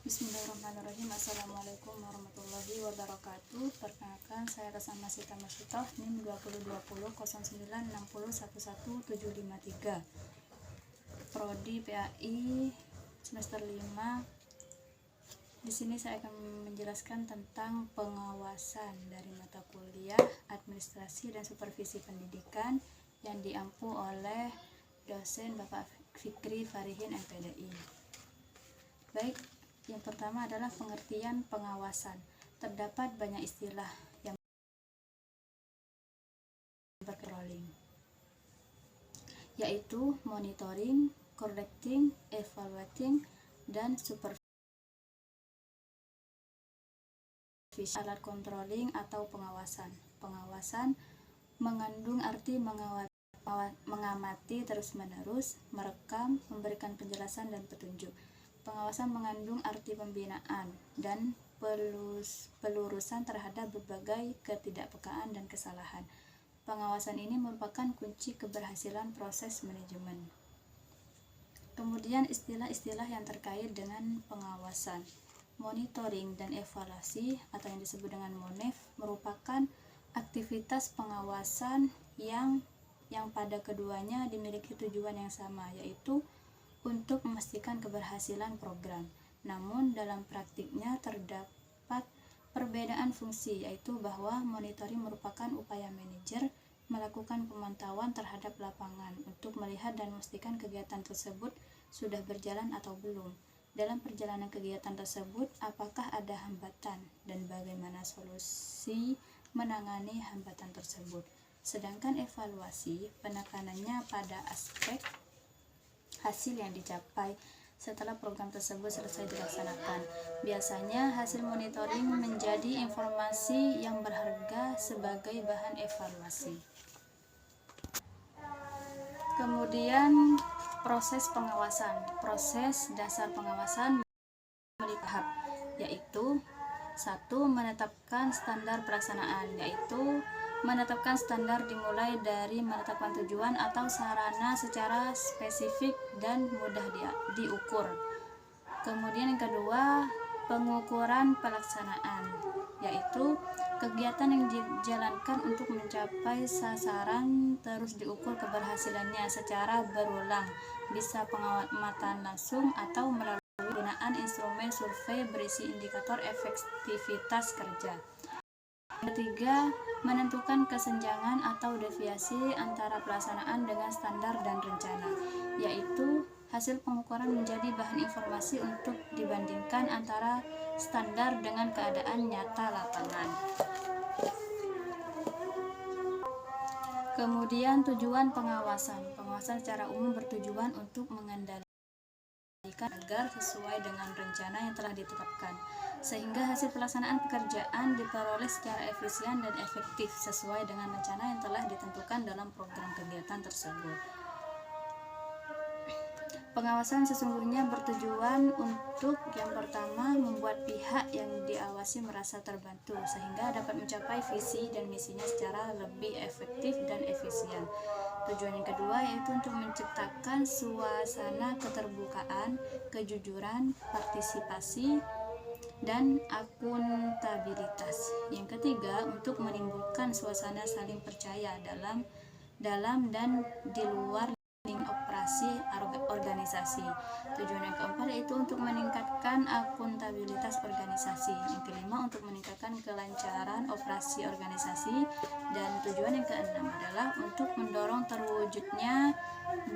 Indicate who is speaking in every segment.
Speaker 1: Bismillahirrahmanirrahim. Assalamualaikum warahmatullahi wabarakatuh. Perkenalkan, saya Rasama Sita Masyitoh, NIM 2020 0960111753, Prodi PAI semester 5. Di sini saya akan menjelaskan tentang pengawasan dari mata kuliah Administrasi dan Supervisi Pendidikan yang diampu oleh dosen Bapak Fikri Farihin MPDI. Baik, yang pertama adalah pengertian pengawasan. Terdapat banyak istilah yang bercontrolling, yaitu monitoring, correcting, evaluating, dan supervision. Alat controlling atau pengawasan. Pengawasan mengandung arti mengamati terus-menerus, merekam, memberikan penjelasan dan petunjuk. Pengawasan mengandung arti pembinaan dan pelurusan terhadap berbagai ketidakpekaan dan kesalahan. Pengawasan ini merupakan kunci keberhasilan proses manajemen. Kemudian istilah-istilah yang terkait dengan pengawasan. Monitoring dan evaluasi atau yang disebut dengan MONEV merupakan aktivitas pengawasan yang pada keduanya dimiliki tujuan yang sama, yaitu untuk memastikan keberhasilan program. Namun dalam praktiknya terdapat perbedaan fungsi, yaitu bahwa monitoring merupakan upaya manajer melakukan pemantauan terhadap lapangan untuk melihat dan memastikan kegiatan tersebut sudah berjalan atau belum. Dalam perjalanan kegiatan tersebut, apakah ada hambatan dan bagaimana solusi menangani hambatan tersebut. Sedangkan evaluasi penekanannya pada aspek hasil yang dicapai setelah program tersebut selesai dilaksanakan. Biasanya hasil monitoring menjadi informasi yang berharga sebagai bahan evaluasi. Kemudian proses pengawasan. Proses dasar pengawasan memiliki tahap, yaitu 1. Menetapkan standar pelaksanaan, yaitu menetapkan standar dimulai dari menetapkan tujuan atau sarana secara spesifik dan mudah diukur. Kemudian yang kedua, pengukuran pelaksanaan, yaitu kegiatan yang dijalankan untuk mencapai sasaran terus diukur keberhasilannya secara berulang, bisa pengamatan langsung atau melalui penggunaan instrumen survei berisi indikator efektivitas kerja. Ketiga, menentukan kesenjangan atau deviasi antara pelaksanaan dengan standar dan rencana, yaitu hasil pengukuran menjadi bahan informasi untuk dibandingkan antara standar dengan keadaan nyata lapangan. Kemudian tujuan pengawasan. Pengawasan secara umum bertujuan untuk mengendalikan agar sesuai dengan rencana yang telah ditetapkan, sehingga hasil pelaksanaan pekerjaan diperoleh secara efisien dan efektif sesuai dengan rencana yang telah ditentukan dalam program kegiatan tersebut. Pengawasan sesungguhnya bertujuan untuk yang pertama, membuat pihak yang diawasi merasa terbantu sehingga dapat mencapai visi dan misinya secara lebih efektif dan efisien. Tujuan yang kedua yaitu untuk menciptakan suasana keterbukaan, kejujuran, partisipasi, dan akuntabilitas. Yang ketiga, untuk menimbulkan suasana saling percaya dalam dan di luar lingkungan operasi organisasi. Tujuan yang keempat yaitu untuk meningkatkan akuntabilitas organisasi. Yang kelima, untuk meningkatkan kelancaran operasi organisasi. Dan tujuan yang keenam adalah untuk mendorong terwujudnya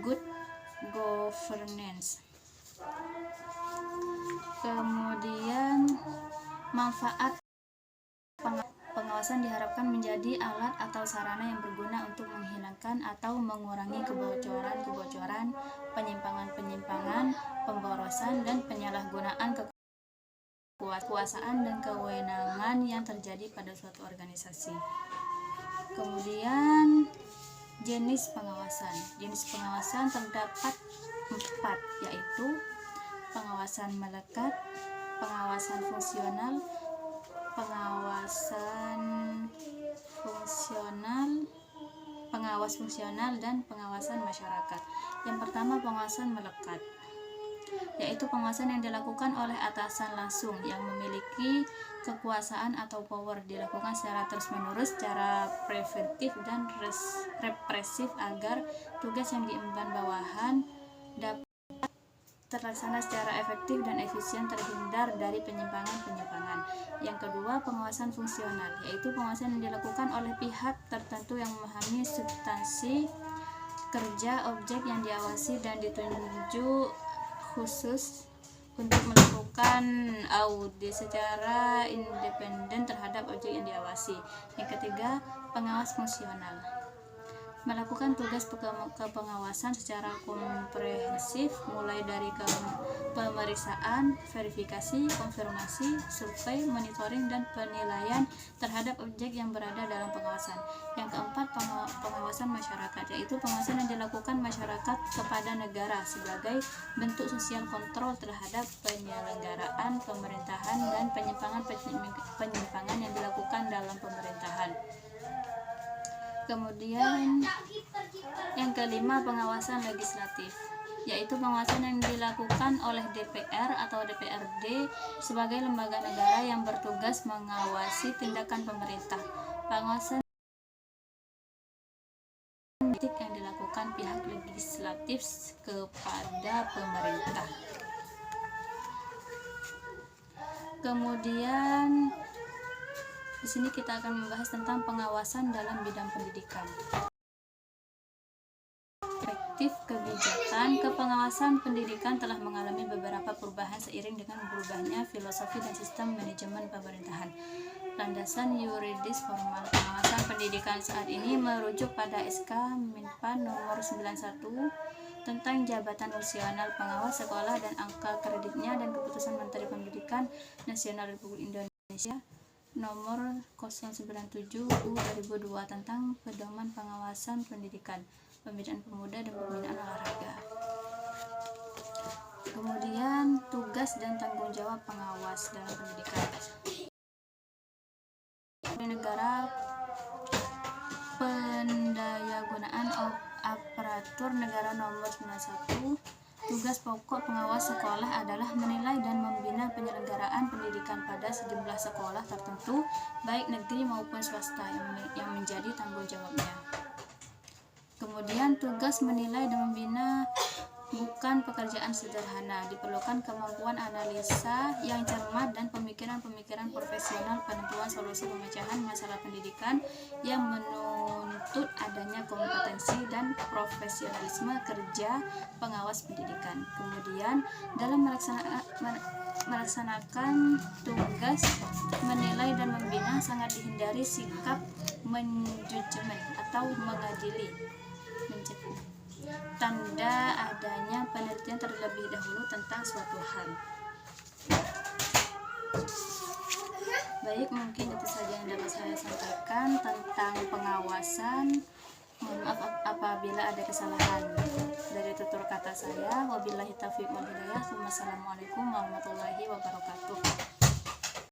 Speaker 1: good governance. Kemudian manfaat pengawasan diharapkan menjadi alat atau sarana yang berguna untuk menghilangkan atau mengurangi kebocoran, penyimpangan, pemborosan, dan penyalahgunaan kekuasaan dan kewenangan yang terjadi pada suatu organisasi. Kemudian jenis pengawasan. Jenis pengawasan terdapat 4, yaitu pengawasan melekat, pengawasan fungsional, pengawas fungsional dan pengawasan masyarakat. Yang pertama, pengawasan melekat. yaitu pengawasan yang dilakukan oleh atasan langsung yang memiliki kekuasaan atau power, dilakukan secara terus-menerus, secara preventif dan represif agar tugas yang diemban bawahan dapat terlaksana secara efektif dan efisien, terhindar dari penyimpangan-penyimpangan. Yang kedua, pengawasan fungsional, yaitu pengawasan yang dilakukan oleh pihak tertentu yang memahami substansi kerja objek yang diawasi dan ditunjuk khusus untuk melakukan audit secara independen terhadap objek yang diawasi. Yang ketiga, pengawas fungsional, melakukan tugas kepengawasan secara komprehensif, mulai dari pemeriksaan, verifikasi, konfirmasi, survei, monitoring, dan penilaian terhadap objek yang berada dalam pengawasan. Yang keempat, pengawasan masyarakat, yaitu pengawasan yang dilakukan masyarakat kepada negara sebagai bentuk sosial kontrol terhadap penyelenggaraan pemerintahan dan penyimpangan yang dilakukan dalam pemerintahan. Kemudian yang kelima, pengawasan legislatif, yaitu pengawasan yang dilakukan oleh DPR atau DPRD sebagai lembaga negara yang bertugas mengawasi tindakan pemerintah. Pengawasan politik yang dilakukan pihak legislatif kepada pemerintah. Kemudian di sini kita akan membahas tentang pengawasan dalam bidang pendidikan. Perspektif kebijakan, kepengawasan pendidikan telah mengalami beberapa perubahan seiring dengan berubahnya filosofi dan sistem manajemen pemerintahan. Landasan yuridis formal pengawasan pendidikan saat ini merujuk pada SK Menpan nomor 91 tentang jabatan fungsional pengawas sekolah dan angka kreditnya, dan keputusan Menteri Pendidikan Nasional Republik Indonesia nomor 097/2002 tentang pedoman pengawasan pendidikan, pembinaan pemuda dan pembinaan olahraga. Kemudian tugas dan tanggung jawab pengawas dalam pendidikan. Negara, pendayagunaan aparatur negara nomor 91. Tugas pokok pengawas sekolah adalah menilai dan membina penyelenggaraan pendidikan pada sejumlah sekolah tertentu, baik negeri maupun swasta, yang menjadi tanggung jawabnya. Kemudian tugas menilai dan membina bukan pekerjaan sederhana, diperlukan kemampuan analisa yang cermat dan pemikiran-pemikiran profesional, penentuan solusi pemecahan masalah pendidikan yang menuntut adanya kompetensi dan profesionalisme kerja pengawas pendidikan. Kemudian dalam melaksanakan tugas menilai dan membina sangat dihindari sikap menjudgemen atau mengadili, tanda adanya penelitian terlebih dahulu tentang suatu hal. Baik, mungkin itu saja yang dapat saya sampaikan tentang pengawasan. Mohon maaf apabila ada kesalahan dari tutur kata saya. Wabillahi taufiq wal hidayah. Wassalamualaikum warahmatullahi wabarakatuh.